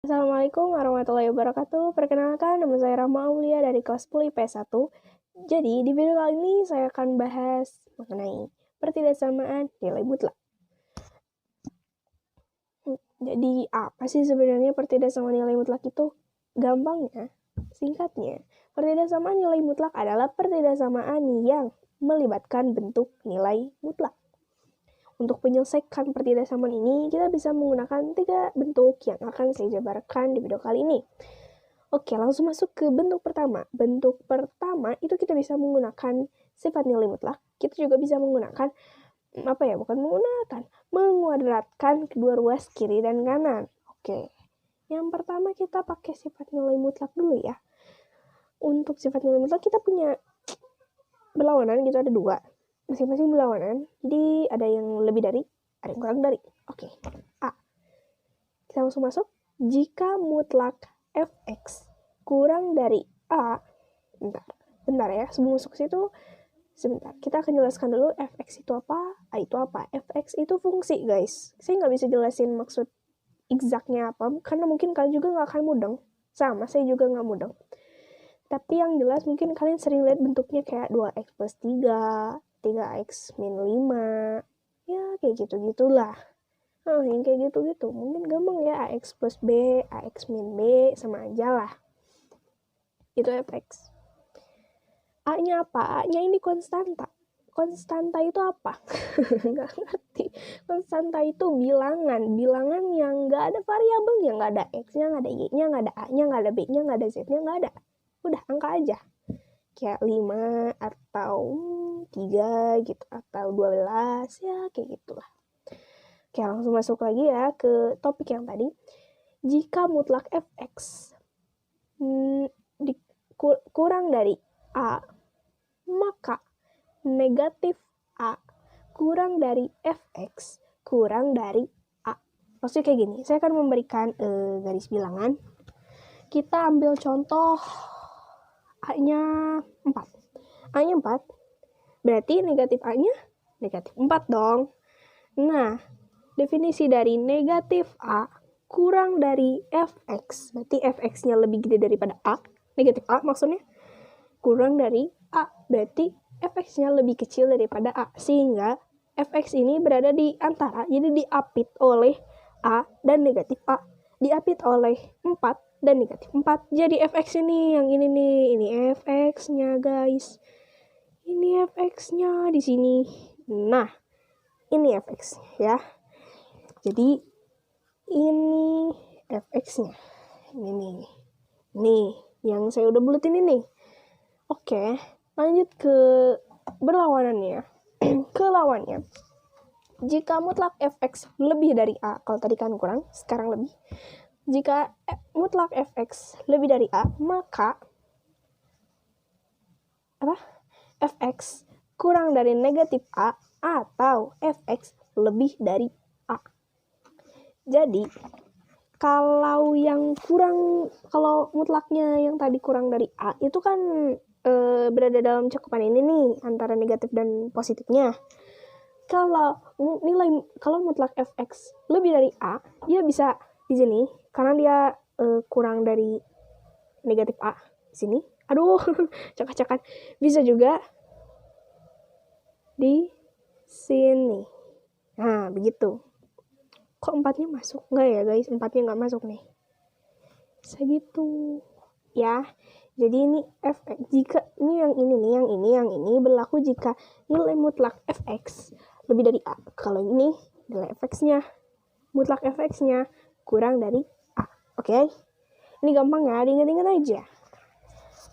Assalamualaikum warahmatullahi wabarakatuh. Perkenalkan, nama saya Rahma Aulia dari kelas 10 IPS 1. Jadi, di video kali ini saya akan bahas mengenai pertidaksamaan nilai mutlak. Jadi, apa sih sebenarnya pertidaksamaan nilai mutlak itu? Gampangnya, singkatnya, pertidaksamaan nilai mutlak adalah pertidaksamaan yang melibatkan bentuk nilai mutlak. Untuk menyelesaikan pertidaksamaan ini, kita bisa menggunakan 3 bentuk yang akan saya jabarkan di video kali ini. Oke, langsung masuk ke bentuk pertama. Bentuk pertama itu kita bisa menggunakan sifat nilai mutlak. Kita juga bisa menggunakan, menguadratkan kedua ruas kiri dan kanan. Oke, yang pertama kita pakai sifat nilai mutlak dulu ya. Untuk sifat nilai mutlak kita punya berlawanan gitu, ada 2. Masing-masing berlawanan, jadi ada yang lebih dari, ada yang kurang dari. Oke, A. Kita langsung masuk. Jika mutlak fx kurang dari A, bentar ya, sebelum masuk ke situ, sebentar, kita akan jelaskan dulu fx itu apa, A itu apa. Fx itu fungsi, guys. Saya nggak bisa jelasin maksud exactnya apa, karena mungkin kalian juga nggak akan mudeng. Sama, saya juga nggak mudeng. Tapi yang jelas mungkin kalian sering lihat bentuknya kayak 2x plus 3, 3x min 5, ya kayak gitu-gitulah. Yang kayak gitu-gitu, mungkin gampang ya, ax plus b, ax min b, sama aja lah. Itu fx. A-nya apa? A-nya ini konstanta. Konstanta itu apa? Nggak ngerti. Konstanta itu bilangan. Bilangan yang nggak ada variabelnya. Nggak ada x-nya, nggak ada y-nya, nggak ada a-nya, nggak ada b-nya, nggak ada z-nya, nggak ada. Udah, angka aja. Kayak 5 atau 3 gitu. Atau 12, ya kayak gitulah. Oke, langsung masuk lagi ya ke topik yang tadi. Jika mutlak fx kurang dari A, maka negatif A kurang dari fx kurang dari A. Maksudnya kayak gini, saya akan memberikan garis bilangan. Kita ambil contoh A-nya 4. A-nya 4, berarti negatif A-nya negatif 4 dong. Nah, definisi dari negatif A kurang dari fx, berarti fx-nya lebih gede daripada A, negatif A maksudnya, kurang dari A, berarti fx-nya lebih kecil daripada A, sehingga fx ini berada di antara, jadi diapit oleh A dan negatif A, diapit oleh 4 dan negatif 4, jadi fx ini yang ini nih, ini fx-nya guys, ini fx-nya di sini. Nah, ini fx ya. Jadi ini fx-nya. Ini nih. Nih, yang saya udah buletin ini. Oke, lanjut ke berlawanannya. Ke lawannya. Jika mutlak fx lebih dari A, kalau tadi kan kurang, sekarang lebih. Jika mutlak fx lebih dari A, maka fx kurang dari negatif A atau fx lebih dari A. Jadi, kalau mutlaknya yang tadi kurang dari A, itu kan berada dalam cakupan ini nih, antara negatif dan positifnya. Kalau mutlak fx lebih dari A, dia bisa di sini, karena dia kurang dari negatif A di sini. Aduh, cakap-cakap. Bisa juga di sini. Nah, begitu. Kok 4-nya masuk? Enggak ya guys, 4-nya nggak masuk nih. Segitu. Ya, jadi ini fx. Jika ini yang ini berlaku jika nilai mutlak fx lebih dari A. Kalau ini nilai fx-nya, mutlak fx-nya kurang dari A. Oke? Ini gampang ya, diingat-ingat aja.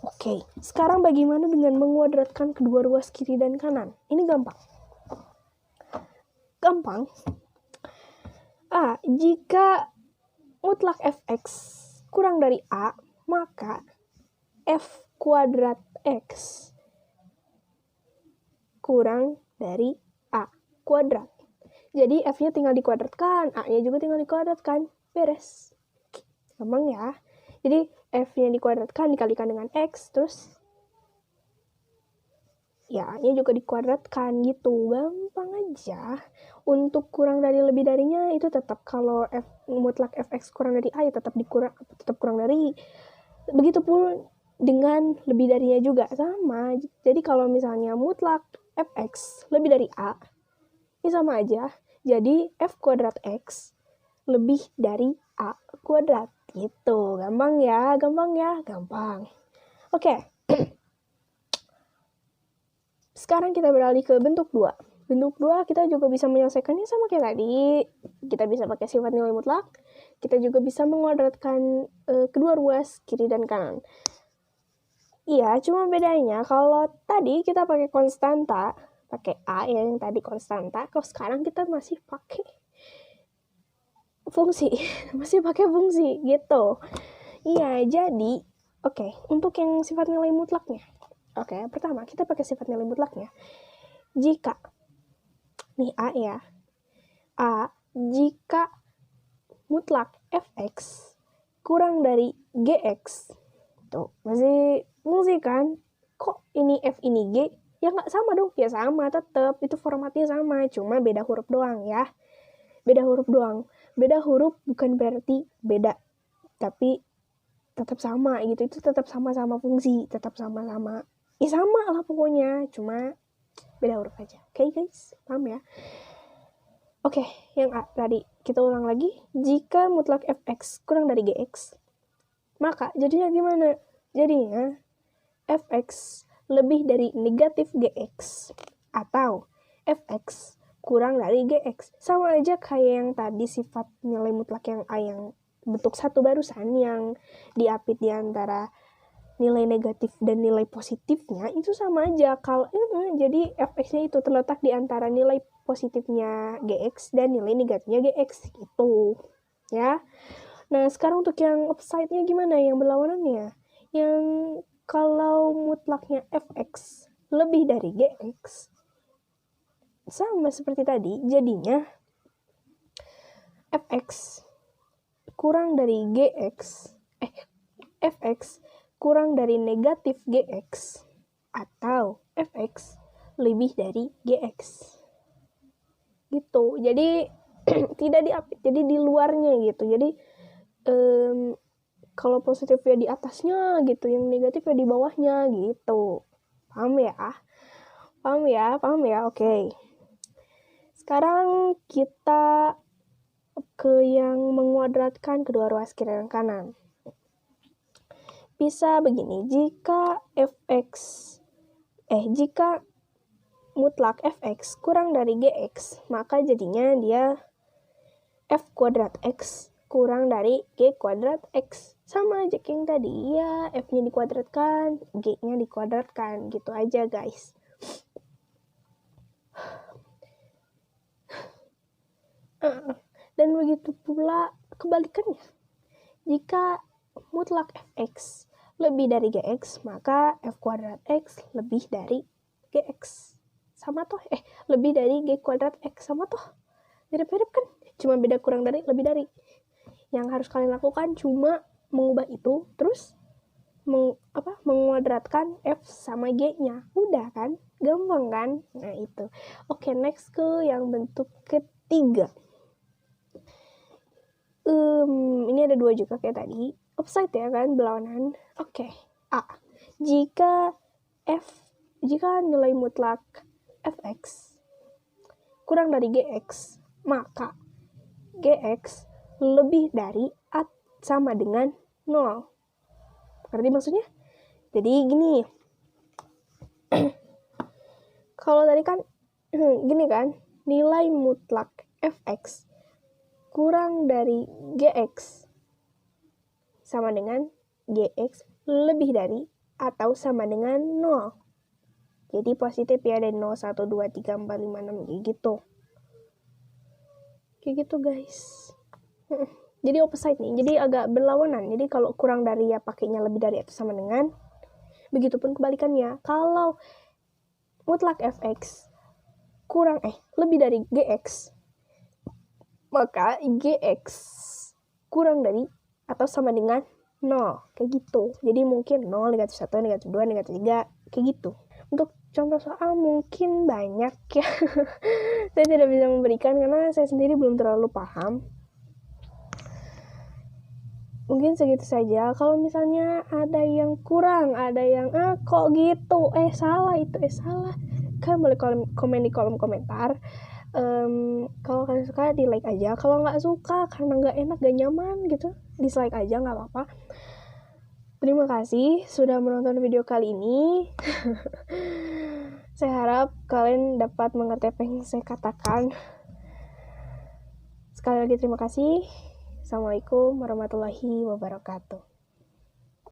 Oke, sekarang bagaimana dengan menguadratkan kedua ruas kiri dan kanan? Ini gampang. Jika mutlak fx kurang dari A, maka f kuadrat x kurang dari A kuadrat. Jadi f-nya tinggal dikuadratkan, A-nya juga tinggal dikuadratkan. Beres. Gampang ya. Jadi f-nya dikuadratkan dikalikan dengan x, terus ya A-nya juga dikuadratkan gitu. Gampang aja. Untuk kurang dari lebih darinya itu tetap kalau mutlak fx kurang dari a ya tetap kurang dari. Begitupun dengan lebih darinya juga sama. Jadi kalau misalnya mutlak fx lebih dari a, ini sama aja. Jadi f kuadrat x lebih dari a kuadrat. Gitu. Gampang ya. Oke. Sekarang kita beralih ke bentuk 2. Bentuk 2 kita juga bisa menyelesaikannya sama kayak tadi. Kita bisa pakai sifat nilai mutlak. Kita juga bisa menguadratkan kedua ruas kiri dan kanan. Iya, cuma bedanya kalau tadi kita pakai konstanta, pakai A yang tadi konstanta, kalau sekarang kita masih pakai fungsi. Masih pakai fungsi gitu. Iya, jadi oke, untuk yang sifat nilai mutlaknya. Oke, pertama kita pakai sifat nilai mutlaknya. Jika nih A ya. A jika mutlak fx kurang dari gx. Tuh, masih fungsi kan? Kok ini f ini g? Ya nggak sama dong. Ya sama tetap. Itu formatnya sama, cuma beda huruf doang ya. Beda huruf doang. Beda huruf bukan berarti beda, tapi tetap sama gitu. Itu tetap sama-sama fungsi, tetap sama-sama. Ya sama lah pokoknya, cuma beda huruf aja. Oke guys, paham ya? Oke, yang A tadi kita ulang lagi. Jika mutlak fx kurang dari gx, maka jadinya gimana? Jadinya fx lebih dari negatif gx atau fx kurang dari gx. Sama aja kayak yang tadi sifat nilai mutlak yang A yang bentuk satu barusan yang diapit di antara nilai negatif dan nilai positifnya itu sama aja. Kalau jadi fx-nya itu terletak di antara nilai positifnya gx dan nilai negatifnya gx gitu. Ya. Nah, sekarang untuk yang opposite-nya gimana? Yang berlawanannya? Yang kalau mutlaknya fx lebih dari gx sama seperti tadi, jadinya fx kurang dari gx fx kurang dari negatif gx atau fx lebih dari gx gitu. Jadi tidak diapit, jadi di luarnya gitu. Jadi kalau positifnya di atasnya gitu, yang negatifnya di bawahnya gitu. Paham ya? Oke. Sekarang kita ke yang menguadratkan kedua ruas kiri dan kanan. Bisa begini, jika mutlak fx kurang dari gx, maka jadinya dia f kuadrat x kurang dari g kuadrat x. Sama aja kayak yang tadi, ya f-nya dikuadratkan, g-nya dikuadratkan, gitu aja guys. Dan begitu pula kebalikannya. Jika mutlak fx lebih dari gx, maka f kuadrat x lebih dari gx. Sama toh, lebih dari g kuadrat x, sama toh. Mirip-mirip kan? Cuma beda kurang dari, lebih dari. Yang harus kalian lakukan cuma mengubah itu, terus menguadratkan f sama g-nya. Udah kan? Gampang kan? Nah itu. Oke, next ke yang bentuk ketiga. Ini ada dua juga kayak tadi. Opposite ya kan, berlawanan. Oke. A. Jika nilai mutlak fx kurang dari gx, maka gx lebih dari sama dengan 0. Ngerti maksudnya? Jadi gini. Kalau tadi kan gini kan, nilai mutlak fx kurang dari gx sama dengan gx lebih dari atau sama dengan 0. Jadi positif ya, dari 0, 1, 2, 3, 4, 5, 6 gitu. Kayak gitu guys. Jadi opposite nih, jadi agak berlawanan. Jadi kalau kurang dari ya pakainya lebih dari atau sama dengan. Begitupun kebalikannya. Kalau mutlak fx kurang lebih dari gx, maka gx kurang dari atau sama dengan 0. Kayak gitu. Jadi mungkin 0, negatif 1, negatif 2, negatif 3. Kayak gitu. Untuk contoh soal mungkin banyak ya. Saya tidak bisa memberikan karena saya sendiri belum terlalu paham. Mungkin segitu saja. Kalau misalnya ada yang kurang, ada yang kok gitu, salah itu, salah, kan boleh komen di kolom komentar. Kalau kalian suka di like aja, kalau nggak suka karena nggak enak, gak nyaman gitu, dislike aja, nggak apa-apa. Terima kasih sudah menonton video kali ini. Saya harap kalian dapat mengerti apa yang saya katakan. Sekali lagi terima kasih. Assalamualaikum warahmatullahi wabarakatuh.